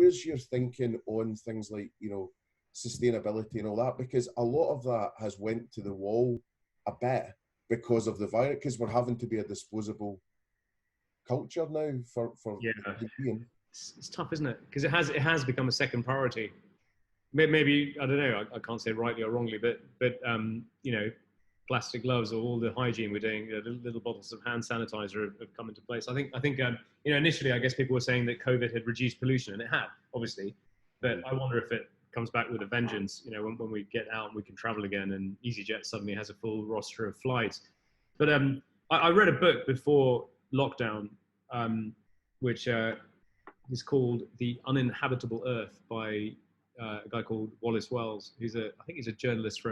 where's your thinking on things like, you know, sustainability and all that? Because a lot of that has went to the wall a bit because of the virus, because we're having to be a disposable culture now for yeah. being. It's tough, isn't it? Because it has become a second priority. Maybe I don't know. I can't say rightly or wrongly, but you know, plastic gloves or all the hygiene we're doing, little bottles of hand sanitizer have come into place. I think you know, initially I guess people were saying that COVID had reduced pollution, and it had, obviously, but I wonder if it comes back with a vengeance, you know, when we get out and we can travel again and EasyJet suddenly has a full roster of flights. But I read a book before lockdown, which is called The Uninhabitable Earth by a guy called Wallace Wells, I think he's a journalist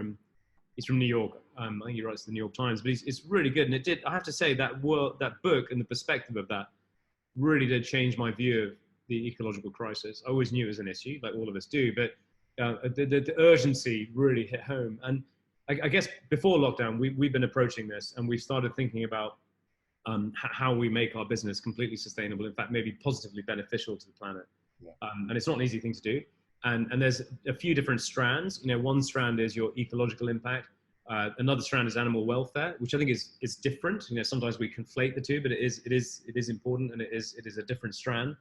he's from New York. I think he writes the New York Times, but it's really good. And I have to say that book and the perspective of that really did change my view of the ecological crisis. I always knew it was an issue, like all of us do, but the urgency really hit home. And I guess before lockdown, we've been approaching this, and we've started thinking about how we make our business completely sustainable, in fact, maybe positively beneficial to the planet. Yeah. And it's not an easy thing to do. And there's a few different strands. You know, one strand is your ecological impact. Another strand is animal welfare, which I think is different. You know, sometimes we conflate the two, but it is important, and it is a different strand.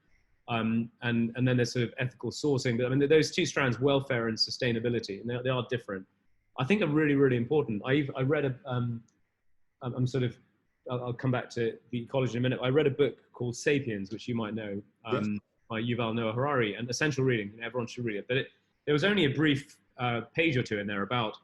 And then there's sort of ethical sourcing. But I mean, those two strands, welfare and sustainability, and they are different. I think are really, really important. I read I'll come back to the ecology in a minute. I read a book called *Sapiens*, which you might know, Yes. by Yuval Noah Harari, and essential reading. Everyone should read it. But there was only a brief page or two in there about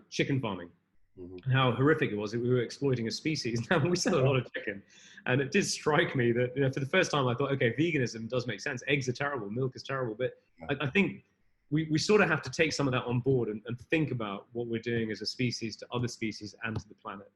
chicken farming, and how horrific it was that we were exploiting a species. Now, we sell a lot of chicken, and it did strike me that, you know, for the first time I thought, okay, veganism does make sense. Eggs are terrible, milk is terrible, but I think we sort of have to take some of that on board and think about what we're doing as a species to other species and to the planet.